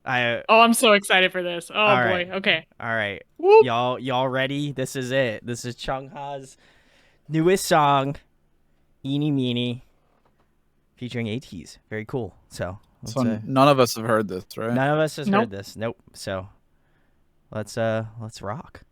Oh, I'm so excited for this. Oh All right. boy. Okay. All right. Whoop. Y'all ready? This is it. This is Chungha's newest song, Eenie Meenie, featuring ATs. Very cool. So So let's none of us have heard this, right? none of us has heard Nope. this. Nope. So let's rock.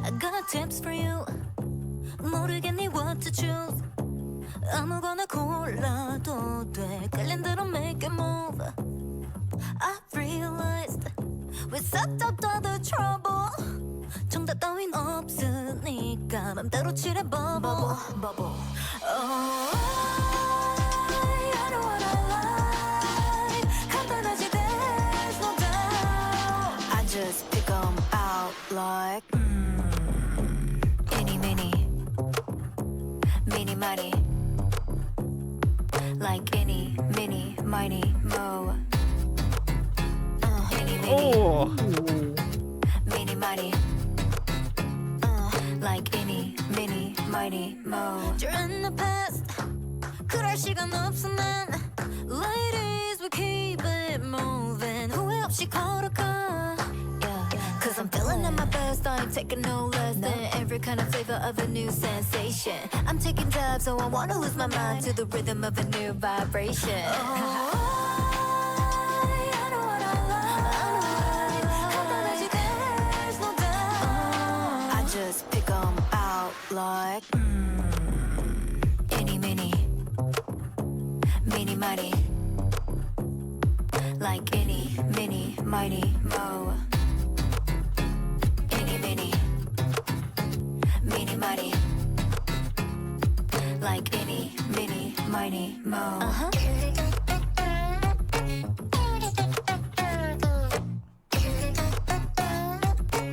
I got tips for you. 모르겠니 what to choose. 아무거나 골라도 돼. 끌린 대로 make a move. I realized we set up all the trouble. 정답 따윈 없으니까 맘대로 칠해 bubble. Oh, I know what I like. 간단하지 there's no doubt. I just pick 'em out like Eenie Meenie, Meenie Mighty. Like Eenie Meenie Mighty Mo. Eenie Meenie, Oh. Meenie Mighty. Like Eenie Meenie Mighty Mo. You're in the past. 그럴 시간 없어 난. Ladies, we keep it moving. 후회 없이 걸어가. Cause I'm feeling at my best. I ain't taking no less than every kind of flavor of a new sensation. I'm taking dabs, so I wanna lose my mind to the rhythm of a new vibration. Oh, I know what I like. 간단하지 there's no doubt. I just pick 'em out like Eenie Meenie, Meenie Mighty. Like Eenie Meenie Mighty Mo. Eenie Meenie, Meenie Mighty. Like Eenie Meenie Mighty Mo.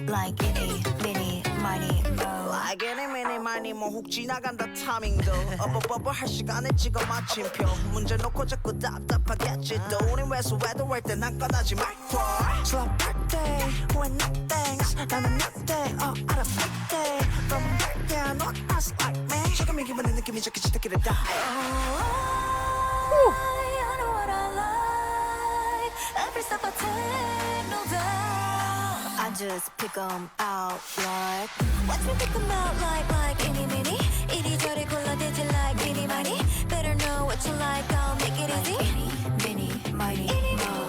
Like Eenie Meenie Mighty Mo. Like any mini miny 뭐훅 지나간다 타밍도 어버버버 할 시간에 찍어 마침표 문제 놓고 자꾸 답답하겠지 또 우린 왜소외도 할땐난 꺼나지 말걸 Slow birthday when nothing's 나는 nothing out of fake day From birthday not us like me 지금 이 기분의 느낌이 저기 지들끼리 다 I know what I like. Every step I take, no doubt. I just pick 'em out like. Watch me pick 'em out like Eenie Meenie. 이리저리 골라대지 like Eenie Mighty. Better know what you like, I'll make it easy. Eenie Meenie Mighty Mo.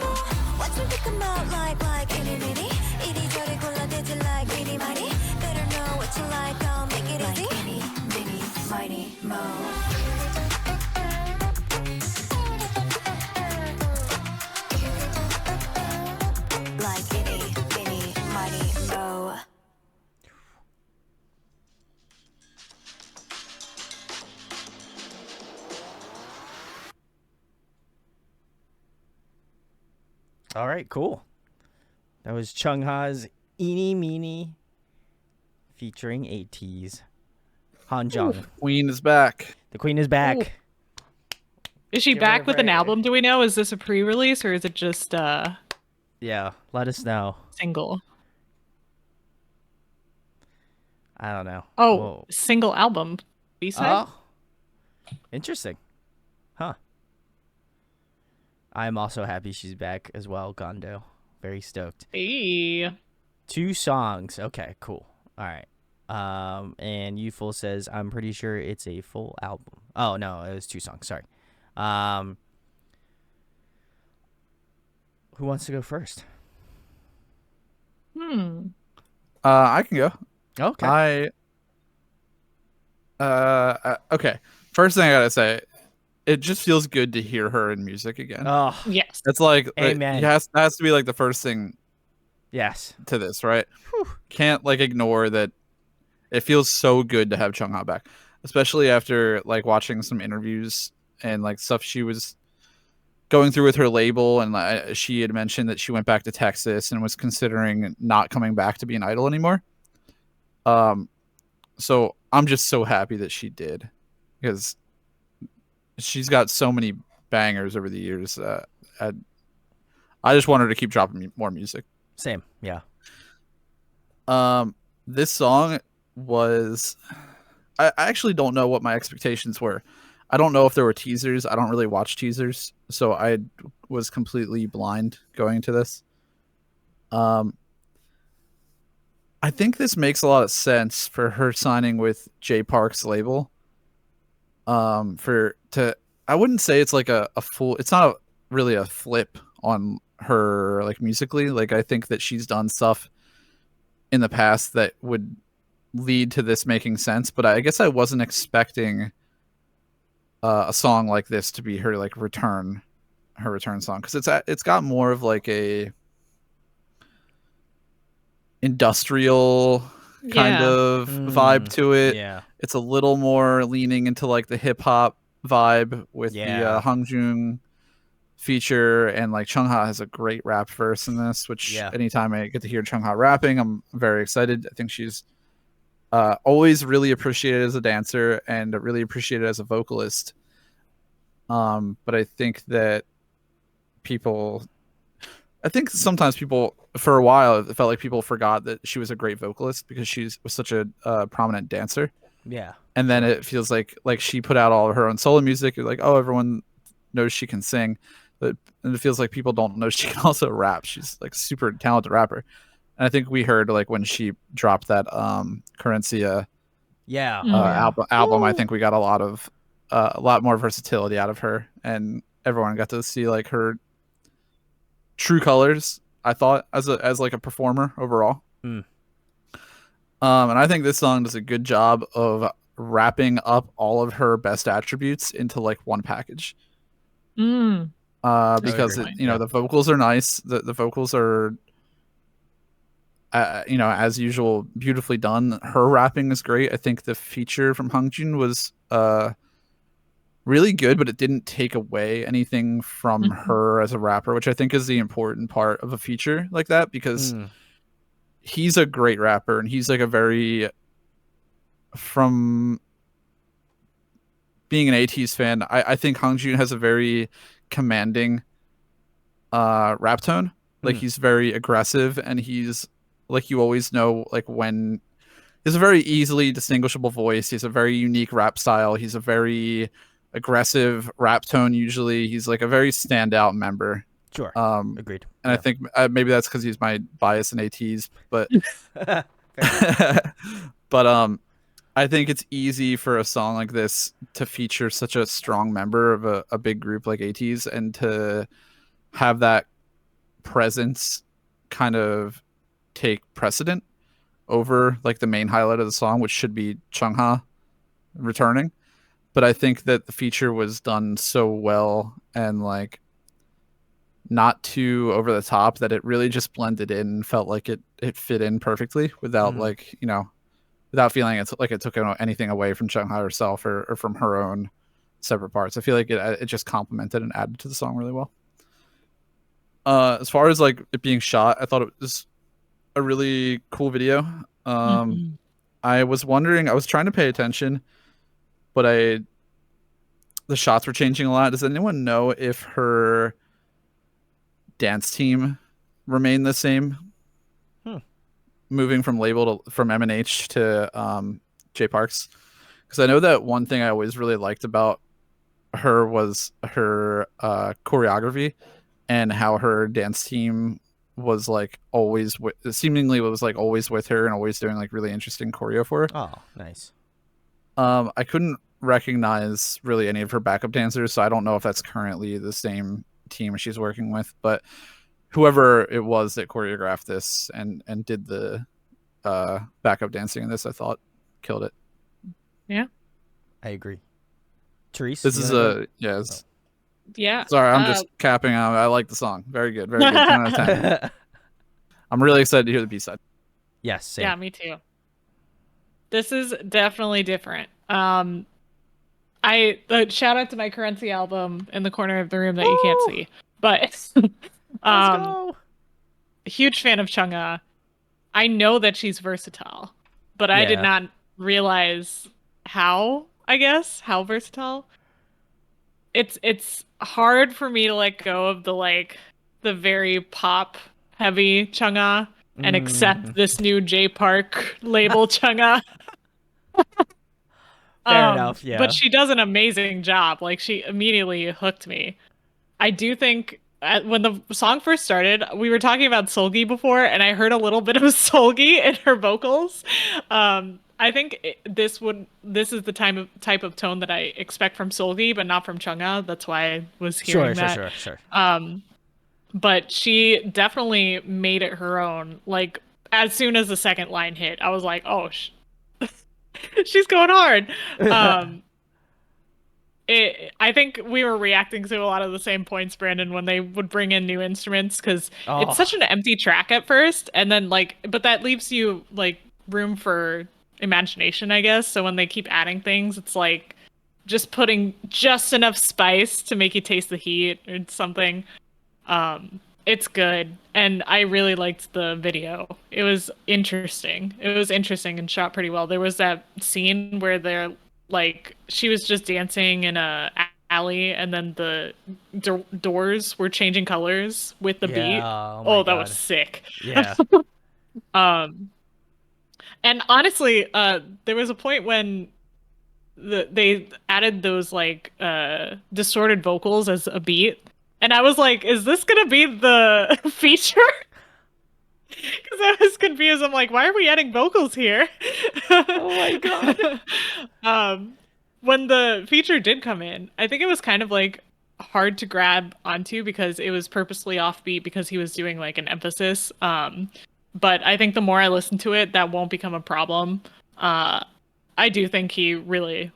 Watch me pick 'em out like Eenie Meenie. 이리저리 골라대지 like Eenie Mighty. Better know what you like, I'll make it easy. Eenie Meenie Mighty Mo. Like Eenie Meenie Mighty Mo. All right. Cool. That was Chungha's Eenie Meenie featuring ATs. Hanjung. Queen is back. The queen is back. Is she Give her back a with an break. album? Do we know? Is this a pre-release or is it just Yeah. Let us know. single? I don't know. Oh, Whoa. single album. B-side? Oh. Interesting. Huh. I'm also happy she's back as well, Gondo. Very stoked. Hey. 2 songs. Okay, cool. All right. And Youthful says, I'm pretty sure it's a full album. Oh, no, it was 2 songs. Sorry. Who wants to go first? I can go. Okay. Okay. First thing I gotta say, it just feels good to hear her in music again. Oh, Yes. It's like Amen. it has to be like the first thing yes. to this, right? Can't like ignore that. It feels so good to have Chungha back, especially after like watching some interviews and like stuff she was going through with her label, and she had mentioned that she went back to Texas and was considering not coming back to be an idol anymore. So I'm just so happy that she did, because she's got so many bangers over the years. I just want her to keep dropping more music. Same. Yeah. This song was, I actually don't know what my expectations were. I don't know if there were teasers. I don't really watch teasers, so I was completely blind going to this. I think this makes a lot of sense for her signing with Jay Park's label. I wouldn't say it's like a full. It's not really a flip on her like musically. Like I think that she's done stuff in the past that would lead to this making sense, but I guess I wasn't expecting a song like this to be her like return song, because it's got more of like a industrial kind Yeah. of vibe to it. Yeah. It's a little more leaning into like the hip hop vibe with Yeah. the Hangjun feature, and like Chungha has a great rap verse in this, which anytime I get to hear Chungha rapping, I'm very excited. I think she's always really appreciated as a dancer and really appreciated as a vocalist. But I think that I think sometimes people, for a while, it felt like people forgot that she was a great vocalist because she was such a prominent dancer. Yeah. And then it feels like she put out all of her own solo music. You're like, oh, everyone knows she can sing, but and it feels like people don't know she can also rap. She's like super talented rapper. And I think we heard like when she dropped that Currencia album, I think we got a lot more versatility out of her, and everyone got to see like her true colors, I thought, as like a performer overall. And I think this song does a good job of wrapping up all of her best attributes into like one package. Because the vocals are nice. The vocals are as usual, beautifully done. Her rapping is great. I think the feature from Hangjun was really good, but it didn't take away anything from her as a rapper, which I think is the important part of a feature like that, because he's a great rapper, and he's like from being an ATEEZ fan, I think Hangjun has a very commanding rap tone. Like he's very aggressive, and he's like, you always know like when he's a very easily distinguishable voice. He's a very unique rap style. He's a very aggressive rap tone. Usually he's like a very standout member. Sure. Agreed. And I think maybe that's because he's my bias in ATEEZ, but but I think it's easy for a song like this to feature such a strong member of a big group like ATEEZ, and to have that presence kind of take precedent over like the main highlight of the song, which should be Chungha returning. But I think that the feature was done so well and like not too over the top that it really just blended in and felt like it fit in perfectly without like, without feeling it's like it took anything away from Chungha herself or from her own separate parts. I feel like it just complemented and added to the song really well. As far as like it being shot, I thought it was a really cool video. I was wondering, I was trying to pay attention, but the shots were changing a lot. Does anyone know if her dance team remained the same? Moving from M&H to J Parks? Because I know that one thing I always really liked about her was her choreography, and how her dance team was like always seemingly was like always with her and always doing like really interesting choreo for her. Oh, nice. I couldn't recognize really any of her backup dancers, so I don't know if that's currently the same team she's working with, but whoever it was that choreographed this and did the backup dancing in this, I thought killed it. Yeah, I agree. Therese, this is yeah. Sorry, I'm just capping out. I like the song. Very good. Very good. 10 out of 10. I'm really excited to hear the B-side. Yes. Same. Yeah, me too. This is definitely different. I shout out to my Currency album in the corner of the room that you can't see. But Let's go. Huge fan of Chungha. I know that she's versatile, but I did not realize how versatile. It's hard for me to let go of the very pop heavy Chungha and accept this new J Park label Chungha. Fair enough. But Yeah. she does an amazing job. Like she immediately hooked me. I do think when the song first started, we were talking about Solgi before, and I heard a little bit of Solgi in her vocals. I think this is the type of tone that I expect from Solgi, but not from Chungha. That's why I was hearing that. Sure. But she definitely made it her own. Like as soon as the second line hit, I was like, oh, she's going hard. Um, I think we were reacting to a lot of the same points, Brandon, when they would bring in new instruments because it's Oh, such an empty track at first, and then like, but that leaves you like room for imagination, I guess. So when they keep adding things, it's like just putting just enough spice to make you taste the heat or something. It's good, and I really liked the video. It was interesting. It was interesting and shot pretty well. There was that scene where they're like she was just dancing in a alley, and then the doors were changing colors with the beat. yeah. Oh my Oh, that was God. sick. Yeah. Um, and honestly, there was a point when they added those like distorted vocals as a beat, and I was like, is this gonna be the feature? Because I was confused. I'm like, why are we adding vocals here? Oh my God. um when the feature did come in, I think it was kind of like hard to grab onto because it was purposely offbeat because he was doing like an emphasis. But I think the more I listen to it, that won't become a problem. I do think he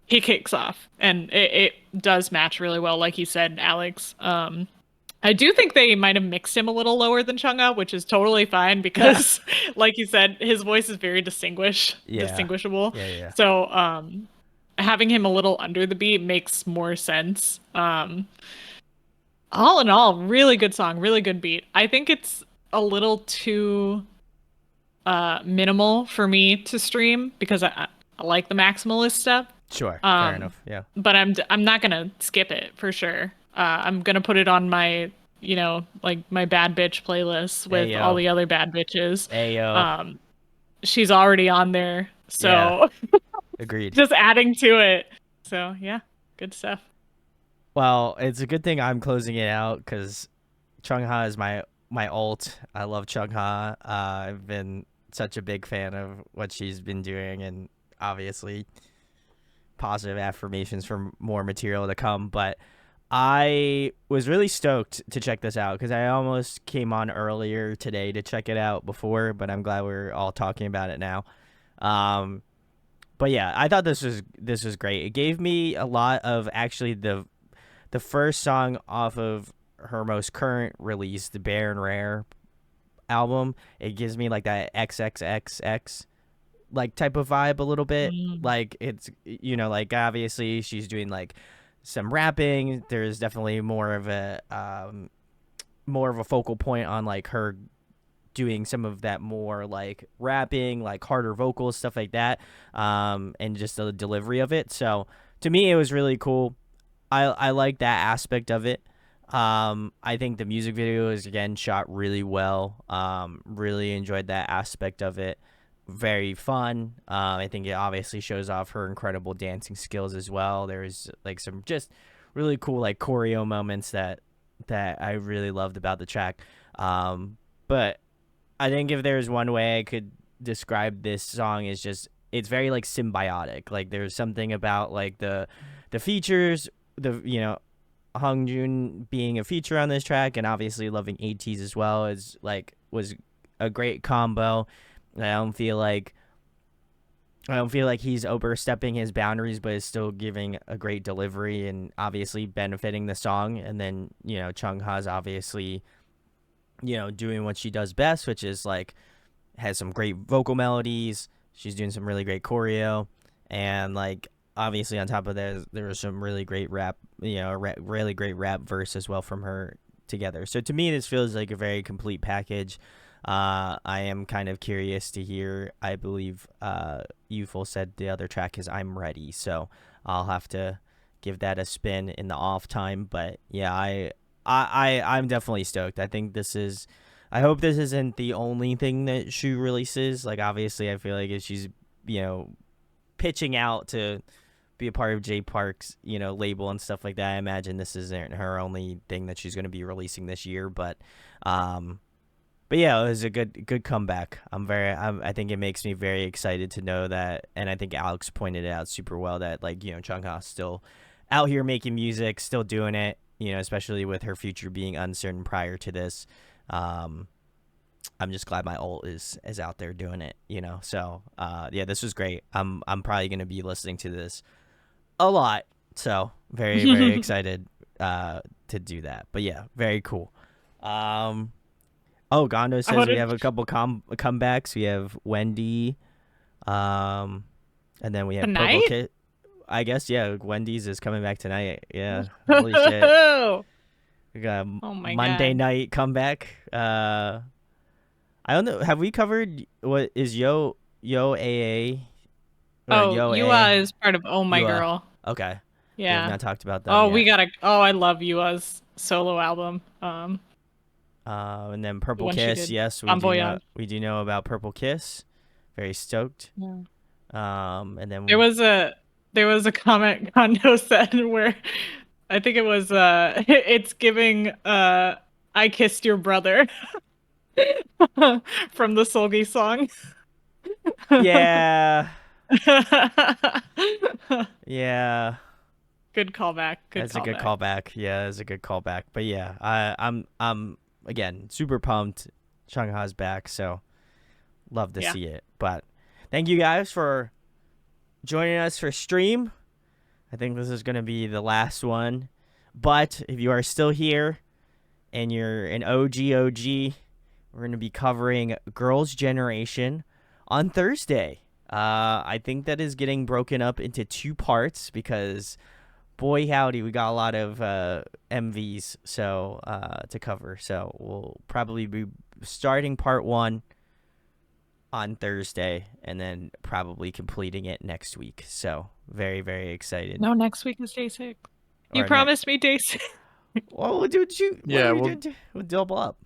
kicks off, and it does match really well, like you said, Alex. I do think they might have mixed him a little lower than Chungha, which is totally fine because, like you said, his voice is very distinguishable. Yeah. So, having him a little under the beat makes more sense. All in all, really good song, really good beat. I think it's a little too minimal for me to stream because I like the maximalist stuff. Sure. Fair enough. Yeah. But I'm not gonna skip it for sure. I'm gonna put it on my like my bad bitch playlist with Ayo. all the other bad bitches. Ayo. She's already on there, so Yeah. Agreed. just adding to it. So yeah, good stuff. Well, it's a good thing I'm closing it out because Chungha is my ult. I love Chungha. I've been such a big fan of what she's been doing, and obviously positive affirmations for more material to come. But I was really stoked to check this out because I almost came on earlier today to check it out before, but I'm glad we're all talking about it now. But yeah, I thought this was great. It gave me a lot of actually the first song off of her most current release, the Bare and Rare album. It gives me like that XXXX like type of vibe a little bit. Like it's like obviously she's doing like some rapping. There's definitely more of a focal point on like her doing some of that more like rapping, like harder vocals, stuff like that, and just the delivery of it. So to me, it was really cool. I like that aspect of it. I think the music video is again shot really well. Really enjoyed that aspect of it. Very fun. I think it obviously shows off her incredible dancing skills as well. There's like some just really cool like choreo moments that I really loved about the track. But I think if there's one way I could describe this song is just it's very like symbiotic. Like there's something about like the features, Hongjoon being a feature on this track, and obviously loving ATEEZ as well was a great combo. I don't feel like he's overstepping his boundaries, but is still giving a great delivery and obviously benefiting the song. And then Chungha's obviously doing what she does best, which is like has some great vocal melodies. She's doing some really great choreo, and like obviously on top of that, there was some really great rap, really great rap verse as well from her together. So to me, this feels like a very complete package. I am kind of curious to hear. I believe Youthful said the other track is I'm Ready, so I'll have to give that a spin in the off time. But yeah, I'm definitely stoked. I think I hope this isn't the only thing that she releases. Like obviously, I feel like if she's pitching out to be a part of J Park's, label and stuff like that. I imagine this isn't her only thing that she's going to be releasing this year, but yeah, it was a good comeback. I think it makes me very excited to know that, and I think Alex pointed it out super well that Chungha's still out here making music, still doing it, especially with her future being uncertain prior to this. I'm just glad my ult is out there doing it, So yeah, this was great. I'm probably gonna be listening to this a lot, so very very excited to do that. But yeah, very cool. Gondo says we have a couple comebacks. We have Wendy, and then we have Tonight? Purple Kit. I guess Wendy's is coming back tonight. Yeah, holy shit. We got Monday night comeback. I don't know. Have we covered what is Yo AA? Yua is part of Oh My Yua. Girl. Okay. Yeah. We have not talked about that. I love Yua's solo album. And then Purple When she Kiss. did Yes, Bon Voyage. we do know about Purple Kiss. Very stoked. Yeah. And then there was a comment Kondo said where I think it was it's giving I Kissed Your Brother from the Solgi song. Yeah. Yeah. Good callback. That's a good callback. Yeah, that's a good callback. But yeah, I'm again super pumped. Chungha's back, so love to see it. But thank you guys for joining us for stream. I think this is gonna be the last one. But if you are still here and you're an OG, we're gonna be covering Girls' Generation on Thursday. I think that is getting broken up into 2 parts because boy howdy, we got a lot of MVs to cover. So we'll probably be starting part 1 on Thursday and then probably completing it next week. So very, very excited. No, next week is day 6. You promised me day 6. Well, we'll do we'll double up.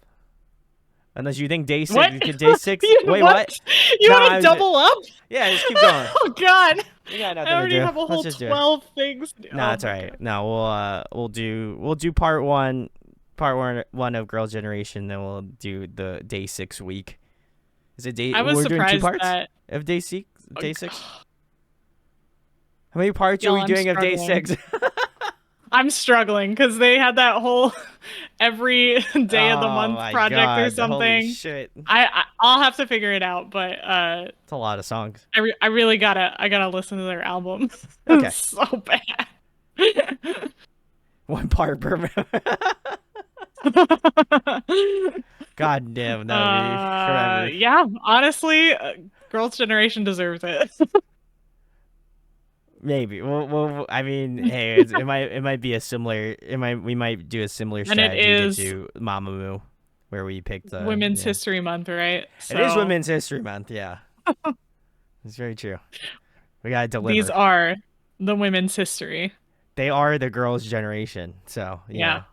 Unless you think day 6, What? day 6. Wait, what? You want to double up? Yeah, just keep going. Oh God! We got nothing I already to do. have a whole 12 things. No, that's all right. No, we'll do part 1 of Girls' Generation, then we'll do the day 6 week. Is it day? I was we're surprised doing 2 parts that of day 6. Day 6. How many parts are we I'm doing of day struggling. 6? I'm struggling because they had that whole every day of the month project or something. Holy shit. I'll have to figure it out, but it's a lot of songs. I really gotta listen to their album. Okay. It's so bad. 1 part per God damn, that would be forever. Yeah, honestly, Girls' Generation deserves it. Maybe. Well, I mean, hey, it might be a similar. We might do a similar strategy to Mamamoo, where we picked Women's History Month, right? It is Women's History Month. Yeah, it's very true. We gotta deliver. These are the women's history. They are the Girls' Generation. So yeah.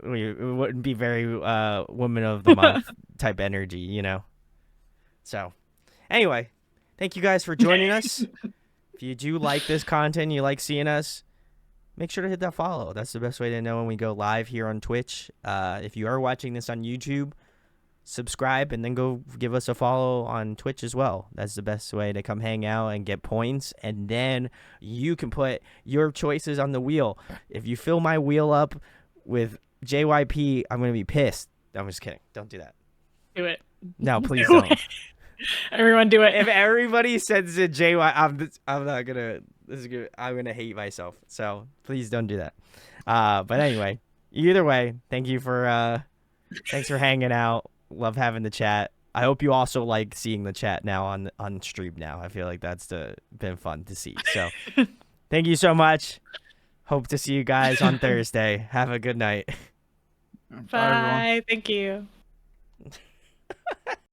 We wouldn't be very Woman of the Month type energy, So, anyway, thank you guys for joining us. If you do like this content, you like seeing us, make sure to hit that follow. That's the best way to know when we go live here on Twitch. If you are watching this on YouTube, subscribe and then go give us a follow on Twitch as well. That's the best way to come hang out and get points. And then you can put your choices on the wheel. If you fill my wheel up with JYP, I'm going to be pissed. I'm just kidding. Don't do that. Do it. No, please don't. Everyone do it. If everybody sends it JY, I'm not gonna. I'm gonna hate myself. So please don't do that. But anyway, either way, thanks for hanging out. Love having the chat. I hope you also like seeing the chat now on stream. Now I feel like that's been fun to see. So thank you so much. Hope to see you guys on Thursday. Have a good night. Bye. Thank you.